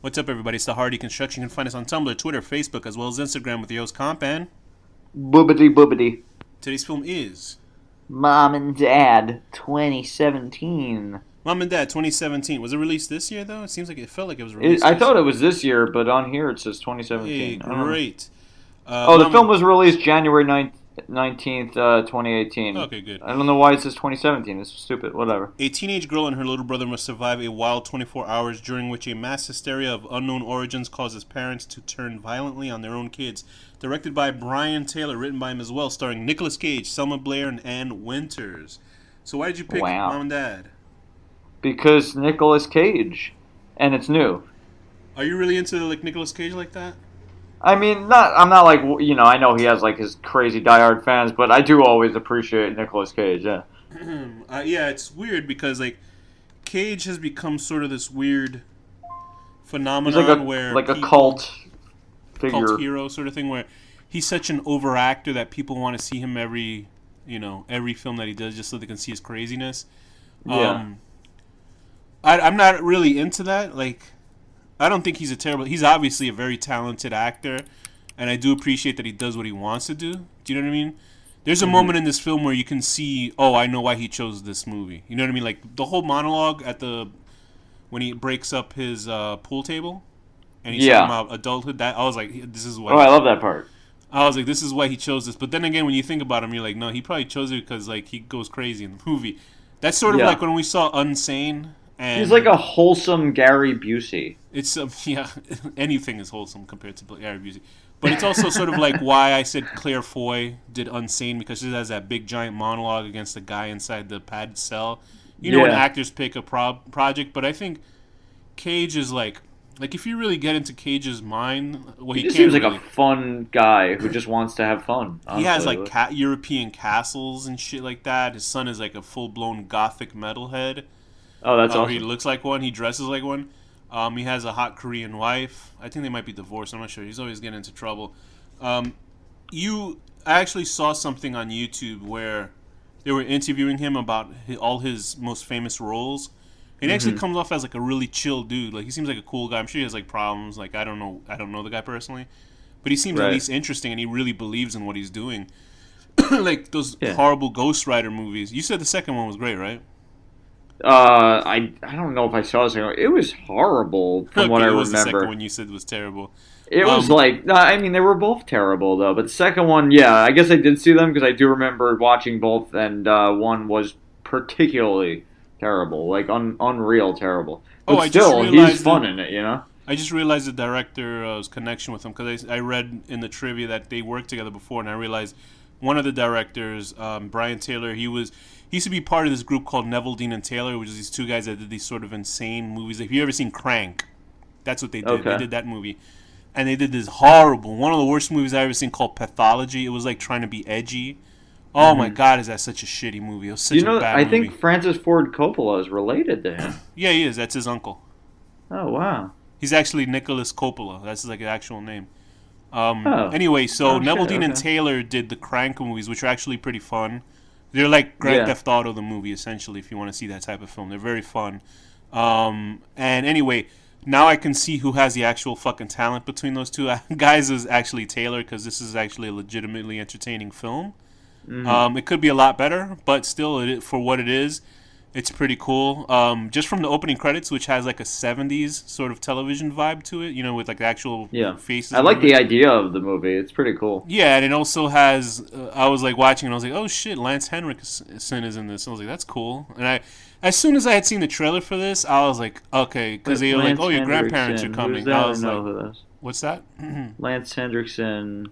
What's up, everybody? It's the Hardy Construction. You can find us on Tumblr, Twitter, Facebook, as well as Instagram with your host komp. And Boobity boobity. today's film is Mom and Dad 2017. Mom and Dad 2017. Was it released this year, though? It seems like it felt like it was released I this thought year. it was this year, but on here it says Hey, 2017. I don't know. great. The film was released January 19th, 2018. Okay, good. I don't know why it says 2017. It's stupid. Whatever. A teenage girl and her little brother must survive a wild 24 hours during which a mass hysteria of unknown origins causes parents to turn violently on their own kids. Directed by Brian Taylor, written by him as well, starring Nicolas Cage, Selma Blair, and Ann Winters. So why did you pick Wow. Mom and Dad? Because Nicolas Cage, and it's new. Are you really into like Nicolas Cage like that? I mean, I'm not like, I know he has like his crazy diehard fans, but I do always appreciate Nicolas Cage, yeah. Yeah, it's weird because like Cage has become sort of this weird phenomenon He's like where a people- cult figure. cult hero sort of thing where he's such an over actor that people want to see him every film that he does just so they can see his craziness. Yeah. I'm not really into that. Like, I don't think he's he's obviously a very talented actor, and I do appreciate that he does what he wants to do. Do you know what I mean? There's a moment in this film where you can see, oh, I know why he chose this movie. You know what I mean? Like the whole monologue when he breaks up his pool table, and he's talking about adulthood. That I was like, this is why. Oh, I love that part. I was like, this is why he chose this. But then again, when you think about him, you're like, no, he probably chose it because like he goes crazy in the movie. That's sort of like when we saw Unsane. And he's like a wholesome Gary Busey. It's anything is wholesome compared to Gary Busey. But it's also sort of like why I said Claire Foy did Unsane, because she has that big giant monologue against the guy inside the padded cell. You know when actors pick a project, but I think Cage is like if you really get into Cage's mind, He just seems like a fun guy who just wants to have fun. Honestly. He has like European castles and shit like that. His son is like a full blown gothic metalhead. Oh, that's awesome. He looks like one. He dresses like one. He has a hot Korean wife. I think they might be divorced. I'm not sure. He's always getting into trouble. I actually saw something on YouTube where they were interviewing him about all his most famous roles. He actually comes off as like a really chill dude. Like he seems like a cool guy. I'm sure he has like problems. Like I don't know the guy personally, but he seems at least interesting, and he really believes in what he's doing. Like those horrible Ghost Rider movies. You said the second one was great, right? I don't know if I saw this. It was horrible from what I remember. It was the second one you said was terrible. It was they were both terrible though. But the second one, I guess I did see them because I do remember watching both, and one was particularly terrible, like unreal terrible. But still, he's fun in it, you know. I just realized the director's connection with him because I read in the trivia that they worked together before, and I realized one of the directors, Brian Taylor, he used to be part of this group called Neville, Dean, and Taylor, which is these two guys that did these sort of insane movies. Have you ever seen Crank? That's what they did. Okay. They did that movie. And they did this horrible, one of the worst movies I've ever seen called Pathology. It was like trying to be edgy. Oh my God, is that such a shitty movie? It was such a bad movie. I think Francis Ford Coppola is related to him. Yeah, he is. That's his uncle. Oh, wow. He's actually Nicholas Coppola. That's like an actual name. Anyway, so Neville, Dean, and Taylor did the Crank movies, which are actually pretty fun. They're like Grand Theft Auto, the movie, essentially, if you want to see that type of film. They're very fun. And anyway, now I can see who has the actual fucking talent between those two guys is actually Taylor, because this is actually a legitimately entertaining film. It could be a lot better, but still, for what it is, it's pretty cool. Just from the opening credits, which has like a 70s sort of television vibe to it, with like actual faces. I like the idea of the movie. It's pretty cool. Yeah, and it also has, I was like watching and I was like, oh shit, Lance Henriksen is in this. I was like, that's cool. And as soon as I had seen the trailer for this, I was like, okay, because they were like, oh, your grandparents are coming. Who's that? I was know like, who that is. What's that? Lance Henriksen.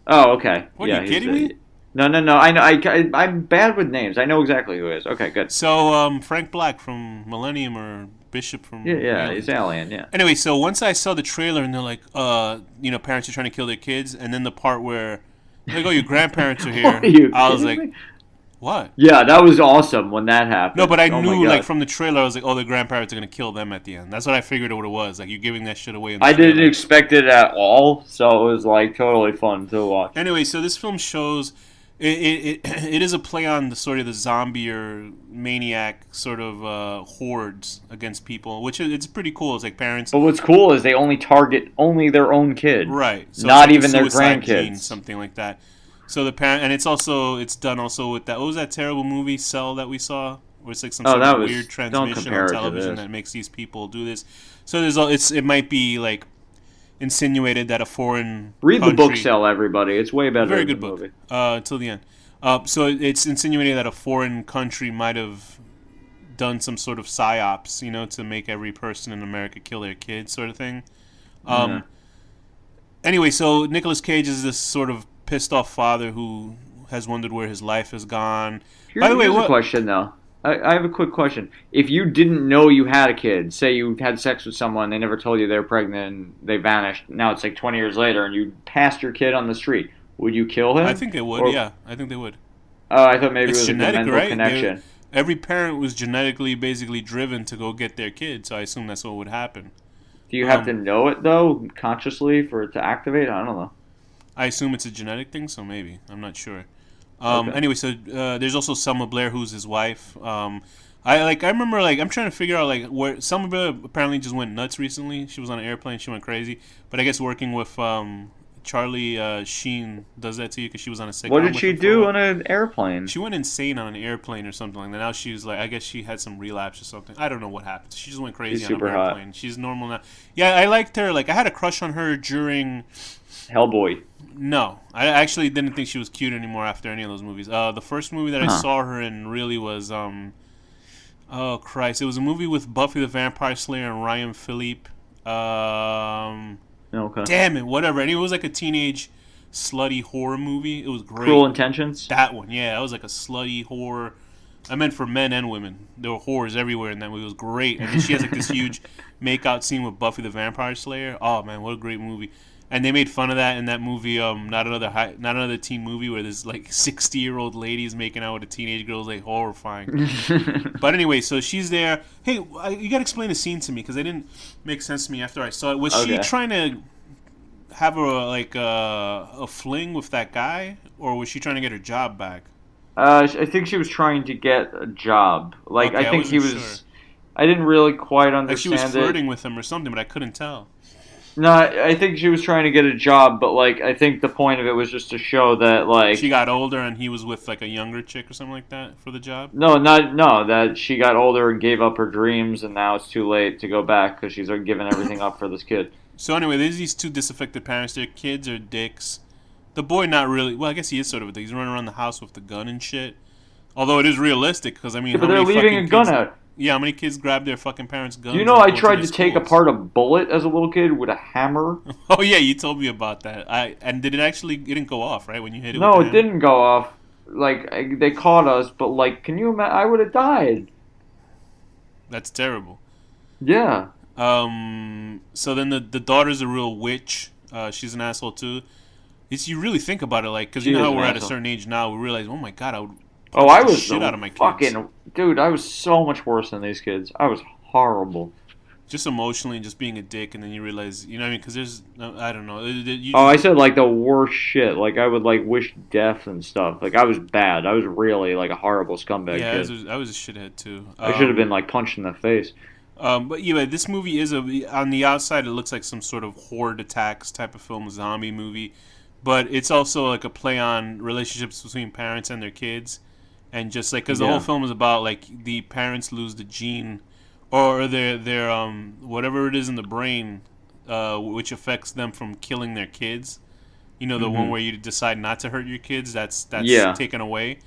Oh, okay. What, are you kidding me? No. I know. I'm bad with names. I know exactly who it is. Okay, good. So, Frank Black from Millennium, or Bishop from he's Alien. Yeah. Anyway, so once I saw the trailer and they're like, parents are trying to kill their kids, and then the part where like, oh, your grandparents are here, I was like, what? Yeah, that was awesome when that happened. No, but I knew like from the trailer, I was like, oh, the grandparents are gonna kill them at the end. That's what I figured what it was. Like you're giving that shit away. I didn't expect it at all, so it was like totally fun to watch. Anyway, so this film shows it is a play on the sort of the zombie or maniac sort of hordes against people, which it's pretty cool. It's like parents. But what's cool is they only target their own kid, right? So not like even their grandkids, gene, something like that. So the parent, and it's done also with that. What was that terrible movie Cell that we saw? Where it's like some sort of weird transmission on television that makes these people do this. So it might be like insinuated that a foreign read the book Cell, everybody. It's way better. Very good book. Till the end. So it's insinuated that a foreign country might have done some sort of psyops, to make every person in America kill their kids, sort of thing. Anyway, so Nicolas Cage is this sort of pissed off father who has wondered where his life has gone. By the way, here's a question though. I have a quick question. If you didn't know you had a kid, say you had sex with someone, they never told you they were pregnant, and they vanished. Now it's like 20 years later, and you passed your kid on the street. Would you kill him? I think they would. Yeah, I think they would. Oh, I thought maybe it was genetic, a mental right? connection. Every parent was genetically basically driven to go get their kid, so I assume that's what would happen. Do you have to know it though, consciously, for it to activate? I don't know. I assume it's a genetic thing, so maybe. I'm not sure. Anyway, so there's also Selma Blair, who's his wife. I remember I'm trying to figure out where Selma Blair apparently just went nuts recently. She was on an airplane, she went crazy. But I guess working with Charlie Sheen does that to you because she was on a sitcom. What did she do on an airplane? She went insane on an airplane or something like that. Now she's I guess she had some relapse or something. I don't know what happened. She just went crazy on an airplane. Hot. She's normal now. Yeah, I liked her. I had a crush on her during Hellboy. No, I actually didn't think she was cute anymore after any of those movies. The first movie that I saw her in really was, oh Christ, it was a movie with Buffy the Vampire Slayer and Ryan Phillippe. Okay. Damn it, whatever. And it was like a teenage slutty horror movie. It was great. Cruel Intentions? That one, yeah. That was like a slutty horror. I meant for men and women. There were horrors everywhere in that movie. It was great. And then she has this huge make-out scene with Buffy the Vampire Slayer. Oh, man, what a great movie. And they made fun of that in that movie, not another teen movie where this 60-year-old lady is making out with a teenage girl. Is horrifying. But anyway, so she's there. Hey, you gotta explain the scene to me because it didn't make sense to me after I saw it. Was she trying to have a fling with that guy, or was she trying to get her job back? I think she was trying to get a job. I think he was. Sure. I didn't really quite understand. She was flirting with him or something, but I couldn't tell. No, I think she was trying to get a job, but I think the point of it was just to show that she got older and he was with a younger chick or something like that for the job. No, that she got older and gave up her dreams, and now it's too late to go back because she's given everything up for this kid. So anyway, there's these two disaffected parents. Their kids are dicks. The boy not really. Well, I guess he is sort of a dick. He's running around the house with the gun and shit. Although it is realistic because I mean, but they're leaving a gun out. Yeah, how many kids grab their fucking parents' guns? You know, I tried to take apart a bullet as a little kid with a hammer. Oh yeah, you told me about that. And did it didn't go off, right, when you hit it? No, it didn't go off. They caught us, but can you imagine? I would have died. That's terrible. Yeah. So then the daughter's a real witch. She's an asshole too. You really think about it, because you know how we're at a certain age now, we realize, oh my god, I would. I was shit out of my kids. Dude, I was so much worse than these kids. I was horrible. Just emotionally and just being a dick, and then you realize, you know what I mean? Because there's, I don't know. I said the worst shit. I would wish death and stuff. I was bad. I was really a horrible scumbag kid. Yeah, I was a shithead too. I should have been punched in the face. But yeah, this movie is on the outside it looks like some sort of horde attacks type of film, zombie movie, but it's also a play on relationships between parents and their kids. And just because the whole film is about the parents lose the gene, or their whatever it is in the brain, which affects them from killing their kids. You know, the one where you decide not to hurt your kids. That's taken away.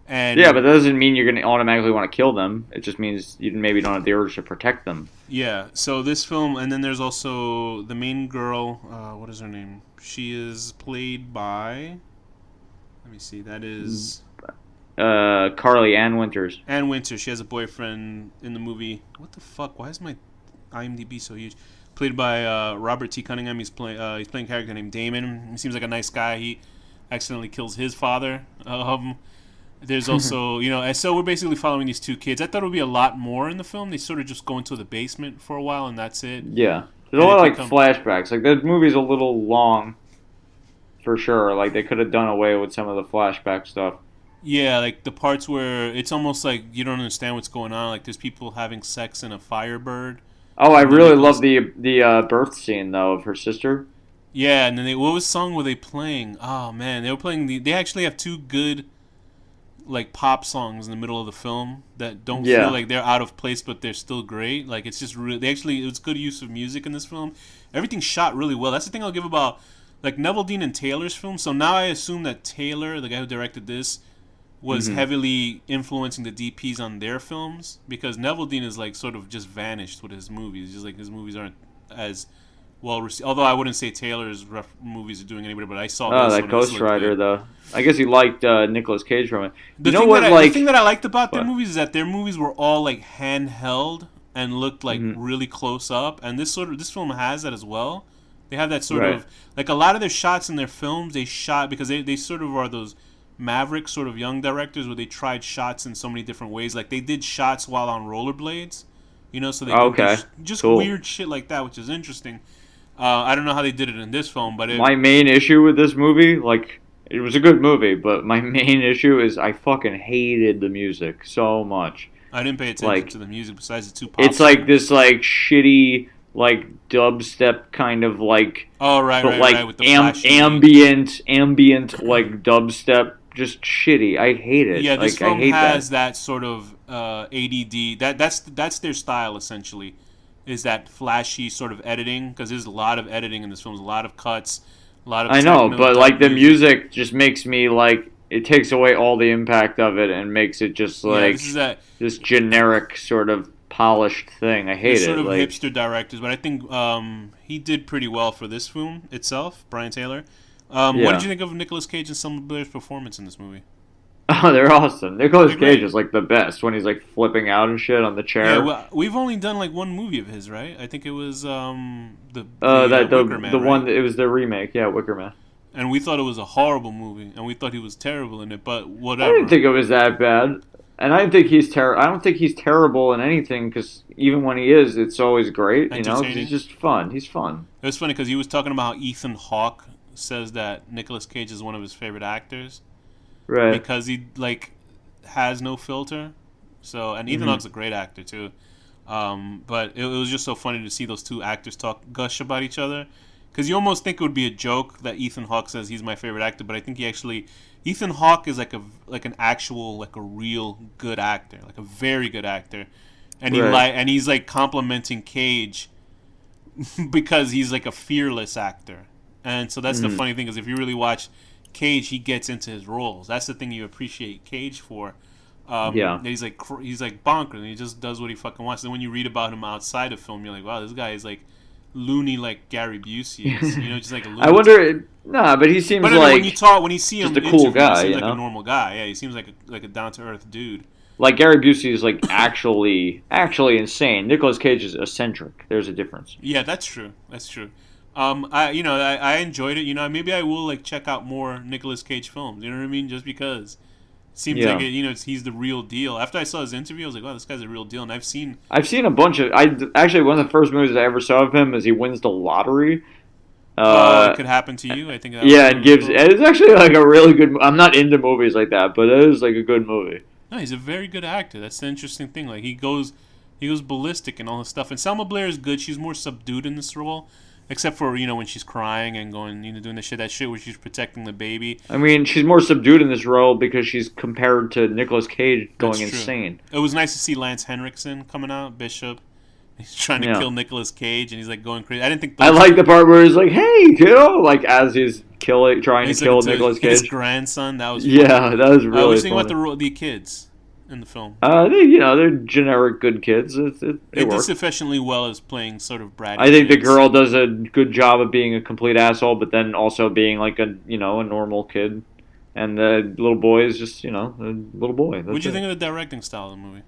And but that doesn't mean you're going to automatically want to kill them. It just means you maybe don't have the urge to protect them. Yeah. So this film, and then there's also the main girl. What is her name? She is played by. Let me see. That is. Carly Ann Winters. Ann Winters. She has a boyfriend in the movie. What the fuck? Why is my IMDb so huge? Played by Robert T. Cunningham. He's playing a character named Damon. He seems like a nice guy. He accidentally kills his father. There's also, so we're basically following these two kids. I thought it would be a lot more in the film. They sort of just go into the basement for a while and that's it. Yeah. There's a lot of flashbacks. The movie's a little long. for sure. Like they could have done away with some of the flashback stuff. Yeah, like the parts where it's almost like you don't understand what's going on. Like there's people having sex in a Firebird. Oh, I And then really Nicholas, love the birth scene though of her sister. yeah, and then what was song were they playing? Oh man, they were playing they actually have two good like pop songs in the middle of the film that don't Yeah. feel like they're out of place, but they're still great. Like it's just really, it was good use of music in this film. Everything's shot really well. That's the thing I'll give about like Neville Dean and Taylor's film. So now I assume that Taylor, the guy who directed this, was heavily influencing the DPs on their films, because Neville Dean is like sort of just vanished with his movies. Just like his movies aren't as well received. Although I wouldn't say Taylor's movies are doing anybody, but I saw Oh, this that one. Ghost Rider though. I guess he liked Nicolas Cage from it. The You know thing what? that Like the thing that I liked about their what? movies is that their movies were all like handheld and looked like Mhm. really close up, and this film has that as well. They have that sort Right. of like a lot of their shots in their films they shot because they sort of are those maverick sort of young directors where they tried shots in so many different ways. Like they did shots while on rollerblades, so they Oh, did okay. just Cool. weird shit like that, which is interesting. I don't know how they did it in this film, but My main issue with this movie, like, it was a good movie, but my main issue is I fucking hated the music so much. I didn't pay attention Like, to the music besides the two pop it's like songs. this, like, shitty, like, dubstep kind of, like, Oh right, but, right, like, right, with the flashy. ambient, like, dubstep, just shitty. I hate it. Yeah, this like, I film hate has that. that sort of ADD. That's their style essentially, is that flashy sort of editing. Because there's a lot of editing in this film, there's a lot of cuts, a lot of I know, techno but, dub like, the music just makes me, like, it takes away all the impact of it and makes it just, Yeah, like, this is that this generic sort of polished thing. I hate this it. sort of Like, hipster directors. But I think he did pretty well for this film itself, Brian Taylor. What yeah. did you think of Nicolas Cage and Selma Blair's performance in this movie? Oh, they're awesome. Nicolas They're great. Cage is like the best when he's like flipping out and shit on the chair. Yeah, well, we've only done like one movie of his, right? I think it was the The Wicker Man, one right? it was the remake, yeah, Wicker Man. And we thought it was a horrible movie, and we thought he was terrible in it. But I whatever. didn't think it was that bad, and I didn't think he's I don't think he's terrible in anything because even when he is, it's always great. You know, 'cause Entertaining. he's just fun. He's fun. It was funny because he was talking about how Ethan Hawke says that Nicolas Cage is one of his favorite actors Right. because he like has no filter. So, and Ethan Mhm. Hawke's a great actor too. But it was just so funny to see those two actors gush about each other, because you almost think it would be a joke that Ethan Hawke says he's my favorite actor, but I think Ethan Hawke is like an actual, like a real good actor, like a very good actor, and Right. he's like complimenting Cage because he's like a fearless actor. And so that's the funny thing, is if you really watch Cage, he gets into his roles. That's the thing you appreciate Cage for. Yeah. He's like bonkers, and he just does what he fucking wants. And when you read about him outside of film, you're like, wow, this guy is like loony, like Gary Busey is. Just like a loony. I wonder. Nah, but he seems But like when you see him just a cool interview, guy, he seems you like know? a normal guy. Yeah, he seems like a down to earth dude. like Gary Busey is like actually insane. Nicolas Cage is eccentric. There's a difference. Yeah, that's true. That's true. I enjoyed it. Maybe I will like check out more Nicolas Cage films. You know what I mean? Just because it seems Yeah. like he's the real deal. After I saw his interview, I was like, wow, this guy's a real deal. And I've seen. I've seen a bunch of. Actually one of the first movies I ever saw of him is he wins the lottery. It could happen to you. I think. That Yeah, was and gives. cool. It's actually like a really good. I'm not into movies like that, but it is like a good movie. No, he's a very good actor. That's the interesting thing. Like he goes ballistic and all this stuff. And Selma Blair is good. She's more subdued in this role, except for when she's crying and going, doing that shit where she's protecting the baby. I mean, she's more subdued in this role because she's compared to Nicolas Cage going That's true. insane. It was nice to see Lance Henriksen coming out, Bishop. He's trying to Yeah. kill Nicolas Cage, and he's like going crazy. I didn't think. I like the part where he's like, "Hey, kiddo!" Like as he's trying to kill Nicolas his Cage. grandson. That was funny. Yeah, that was What really do you think funny. about the kids in the film? They're generic good kids. It They did works. sufficiently well as playing sort of Brad. I think the kids. girl does a good job of being a complete asshole, but then also being like a normal kid, and the little boy is just a little boy. What'd you think of the directing style of the movie?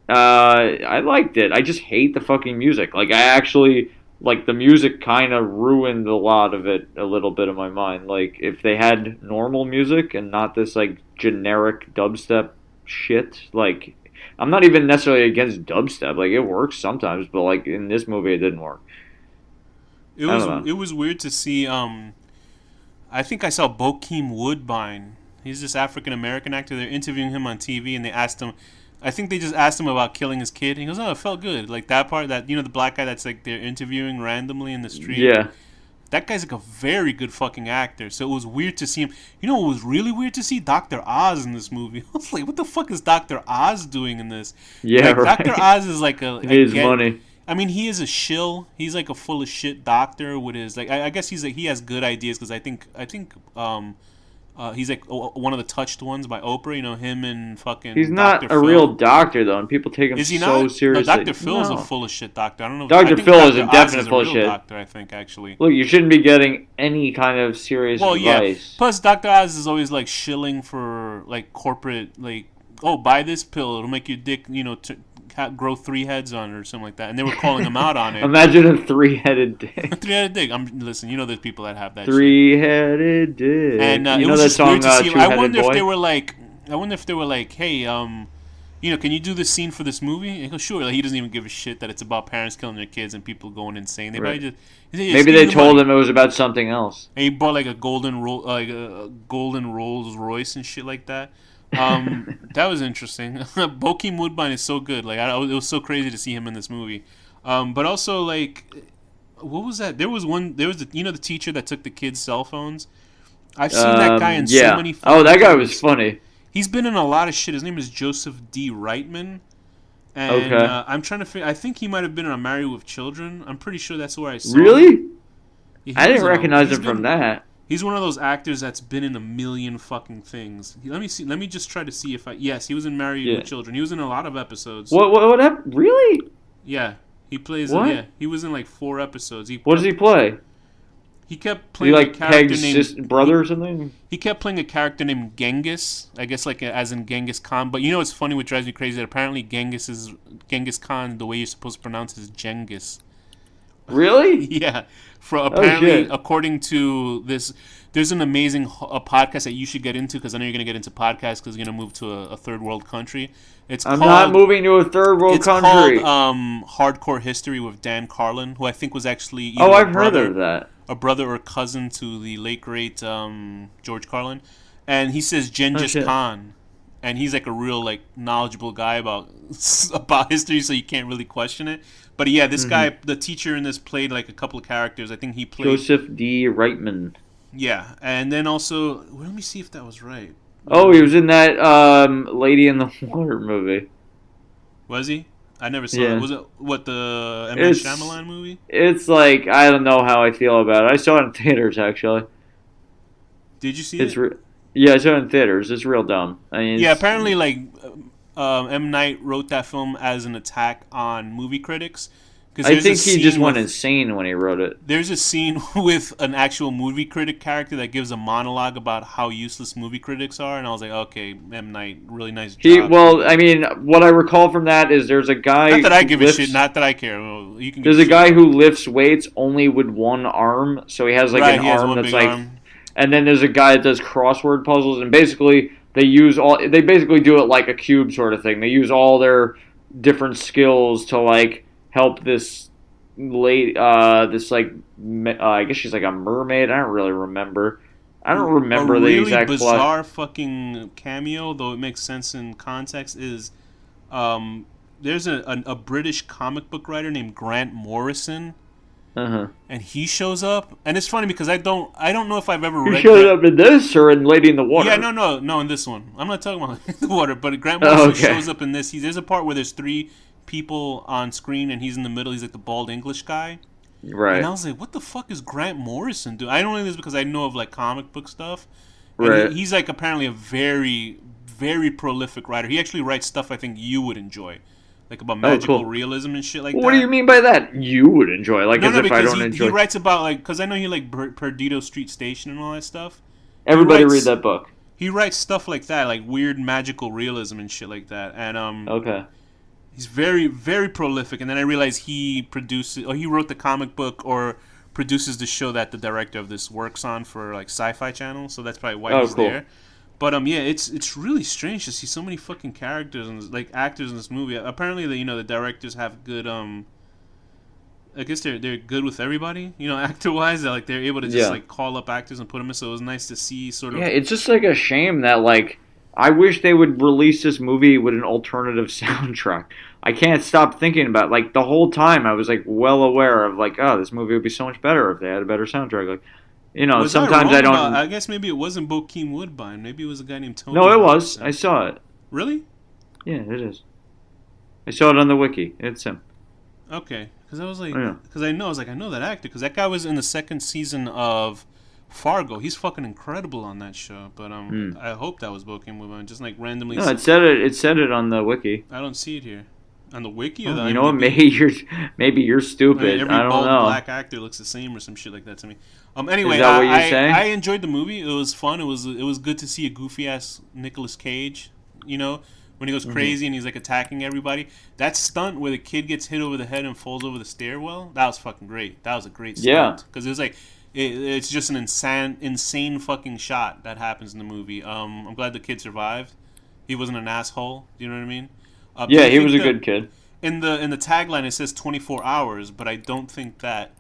I liked it. I just hate the fucking music. Like I actually like the music kind of ruined a lot of it a little bit in my mind. Like if they had normal music and not this like generic dubstep shit, like I'm not even necessarily against dubstep. Like it works sometimes, but like in this movie it didn't work. It was weird to see. I think I saw Bokeem Woodbine. He's this African American actor. They're interviewing him on TV, and they asked him. I think they just asked him about killing his kid. And he goes, "Oh, it felt good." Like that part, that the black guy that's like they're interviewing randomly in the street. Yeah. That guy's like a very good fucking actor. So it was weird to see him. You know what was really weird to see? Dr. Oz in this movie. I was like, what the fuck is Dr. Oz doing in this? Yeah, like, right. Dr. Oz is like a... He needs money. I mean, he is a shill. He's like a full of shit doctor with his... like. I guess he has good ideas because I think he's like one of the touched ones by Oprah. You know, him and fucking. He's not Dr. a Phil. Real doctor though, and people take him is he so not? seriously. No, Dr. Phil is a full of shit doctor. I don't know. Dr. Phil is a Dr. Oz definite full real of shit doctor. I think actually. Look, you shouldn't be getting any kind of serious advice. Yeah. Plus, Dr. Oz is always like shilling for like corporate, like, oh, buy this pill, it'll make your dick, grow 3 heads on it or something like that. And they were calling him out on it. Imagine a 3-headed dick. 3-headed dick. Listen, there's people that have that. 3-headed dick. And you it know was that just song, weird to see. I wonder Boy? if they were like, hey, can you do this scene for this movie? And he goes, sure. Like, he doesn't even give a shit that it's about parents killing their kids and people going insane. They probably just maybe they told him it was about something else. And he bought like a golden Rolls Royce and shit like that. That was interesting. Bokeem Woodbine is so good. Like, it was so crazy to see him in this movie. But also, like, what was that? There was the teacher that took the kids' cell phones. I've seen that guy in so many. Oh, that guy was funny. He's been in a lot of shit. His name is Joseph D. Reitman. And okay. I'm trying to figure. I think he might have been on Married with Children. I'm pretty sure that's where I saw really? him. Yeah, I didn't recognize him from that. He's one of those actors that's been in a million fucking things. Let me see. Let me just try to see if I. Yes, he was in Married with Children. He was in a lot of episodes. What happened? Really? Yeah, he plays. What? Yeah, he was in like 4 episodes. What does he play? He kept playing a character named brother or something. He kept playing a character named Genghis. I guess like as in Genghis Khan. But it's funny. What drives me crazy that apparently Genghis Khan. The way you're supposed to pronounce it is Genghis. Really? Yeah. Apparently, according to this, there's an amazing podcast that you should get into because I know you're going to get into podcasts because you're going to move to a third world country. I'm not moving to a third world country. It's called Hardcore History with Dan Carlin, who I think was actually I've heard of that. A brother or cousin to the late great George Carlin, and he says Genghis Khan, and he's like a real like knowledgeable guy about history, so you can't really question it. But yeah, this guy, the teacher in this, played like a couple of characters. I think he played Joseph D. Reitman. Yeah, and then also, let me see if that was right. Oh, he was in that Lady in the Water movie. Was he? I never saw it. Was it the M. Night Shyamalan movie? It's like, I don't know how I feel about it. I saw it in theaters, actually. Did you see it? Yeah, I saw it in theaters. It's real dumb. I mean, apparently, like, M. Night wrote that film as an attack on movie critics. I think he just went insane when he wrote it. There's a scene with an actual movie critic character that gives a monologue about how useless movie critics are, and I was like, okay, M. Night, really nice job. I mean, what I recall from that is there's a guy... Not that I give a shit, not that I care. There's a guy who lifts weights only with one arm, so he has like an arm that's like... Arm. And then there's a guy that does crossword puzzles, and basically they basically do it like a cube sort of thing. They use all their different skills to like help this lady, I guess she's like a mermaid. I don't really remember. I don't remember the exact plot. A really bizarre fucking cameo, though it makes sense in context, is there's a British comic book writer named Grant Morrison. Uh-huh. And he shows up, and it's funny because I don't know if I've ever read. He showed up in this or in Lady in the Water. Yeah, no, in this one. I'm not talking about the water, but Grant Morrison shows up in this. There's a part where there's 3 people on screen, and he's in the middle. He's like the bald English guy, right? And I was like, what the fuck is Grant Morrison doing? I don't know this because I know of like comic book stuff. And right. He's like apparently a very, very prolific writer. He actually writes stuff I think you would enjoy. Like about magical realism and shit like that. What do you mean by that? You would enjoy? Like, as if I don't enjoy. He writes about, like, because I know you like Perdido Street Station and all that stuff. Everybody read that book. He writes stuff like that, like weird magical realism and shit like that. And okay. He's very, very prolific. And then I realized he wrote the comic book or produces the show that the director of this works on for like Sci-Fi Channel. So that's probably why he's there. But yeah, it's really strange to see so many fucking characters and like actors in this movie. Apparently, the directors have good I guess they're good with everybody, actor wise. They're able to just call up actors and put them in. So it was nice to see sort of. Yeah, it's just like a shame that I wish they would release this movie with an alternative soundtrack. I can't stop thinking about the whole time. I was well aware of oh, this movie would be so much better if they had a better soundtrack. Sometimes I don't. I guess maybe it wasn't Bokeem Woodbine. Maybe it was a guy named Tony. No, it was. I saw it. Really? Yeah, it is. I saw it on the wiki. It's him. Okay, because I was I know that actor because that guy was in the second season of Fargo. He's fucking incredible on that show. But I hope that was Bokeem Woodbine. Just randomly. No, it said it. It said it on the wiki. I don't see it here. On the wiki or the you know what? Maybe you're stupid. Every I don't bald know. black actor looks the same or some shit like that to me. Anyway, is that what you're saying? I enjoyed the movie. It was fun. It was good to see a goofy ass Nicolas Cage. When he goes crazy and he's attacking everybody. That stunt where the kid gets hit over the head and falls over the stairwell. That was fucking great. That was a great stunt. Because it was it's just an insane fucking shot that happens in the movie. I'm glad the kid survived. He wasn't an asshole. Do you know what I mean? Yeah, he was a good kid. In the tagline, it says 24 hours, but I don't think that.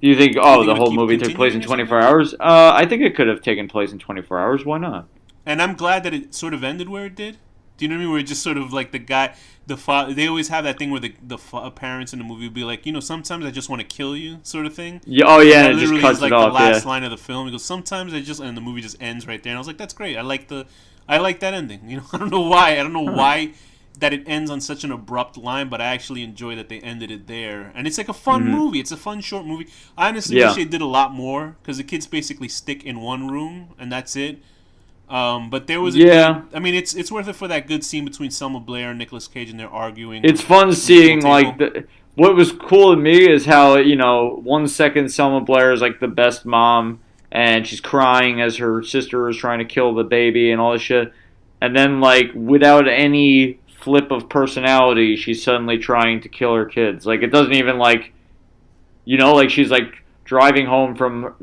Do you think, the whole movie took place in 24 hours? I think it could have taken place in 24 hours. Why not? And I'm glad that it sort of ended where it did. Do you know what I mean? Where it just sort of the guy, they always have that thing where the parents in the movie will be like, sometimes I just want to kill you, sort of thing. Yeah, and it just cuts it off. The last line of the film. He goes, sometimes and the movie just ends right there. And I was like, that's great. I like that ending. I don't know why. I don't know why that it ends on such an abrupt line, but I actually enjoy that they ended it there. And it's a fun movie. It's a fun short movie. I honestly wish they did a lot more because the kids basically stick in one room and that's it. But there was it's worth it for that good scene between Selma Blair and Nicolas Cage and they're arguing. It's fun seeing what was cool to me is how 1 second Selma Blair is the best mom and she's crying as her sister is trying to kill the baby and all this shit, and then without any flip of personality, she's suddenly trying to kill her kids. It doesn't even she's driving home from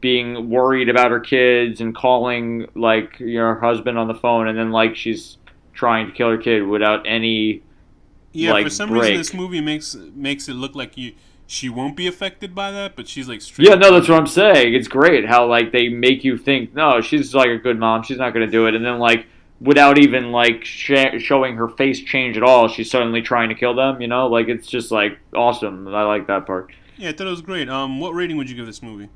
being worried about her kids and calling her husband on the phone, and then she's trying to kill her kid without any for some reason this movie makes it look like she won't be affected by that, but she's straight. Yeah, no, that's what I'm saying. It's great how they make you think, no, she's a good mom, she's not going to do it, and then without even showing her face change at all, she's suddenly trying to kill them. It's just awesome. I like that part. Yeah, I thought it was great. What rating would you give this movie?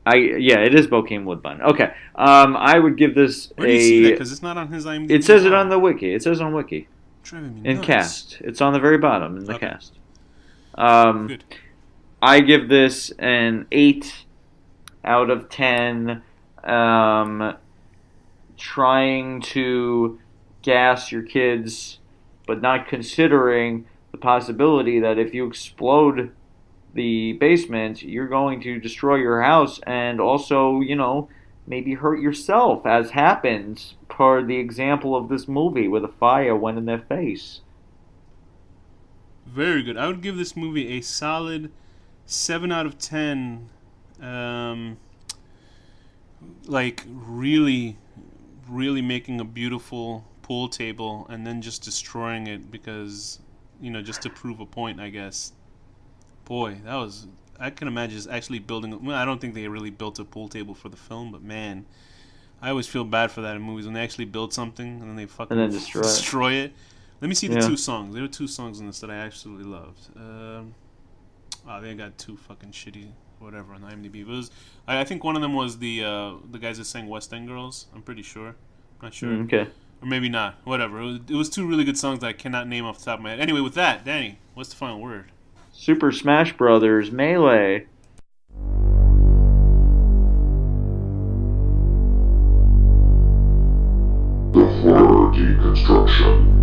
It is Bokeem Woodbine. Okay, I would give this Where do you see that? Because it's not on his IMDb. It says it on the wiki. It says on wiki. Driving me in nuts. cast. It's on the very bottom in the cast. Good. I give this an 8 out of 10. Trying to gas your kids, but not considering the possibility that if you explode the basement, you're going to destroy your house and also, maybe hurt yourself, as happens per the example of this movie where the fire went in their face. Very good. I would give this movie a solid 7 out of 10. Really making a beautiful pool table and then just destroying it because, just to prove a point, I guess. Boy, I can imagine just actually building. I don't think they really built a pool table for the film, but man, I always feel bad for that in movies when they actually build something and then they fucking and then destroy it. Let me see the 2 songs. There were 2 songs in this that I absolutely loved. They got 2 fucking shitty whatever on IMDb. I think one of them was the guys that sang West End Girls. I'm pretty sure. I'm not sure. Okay. Or maybe not. Whatever. It was 2 really good songs that I cannot name off the top of my head. Anyway, with that, Danny, what's the final word? Super Smash Brothers Melee. The Horror Deconstruction.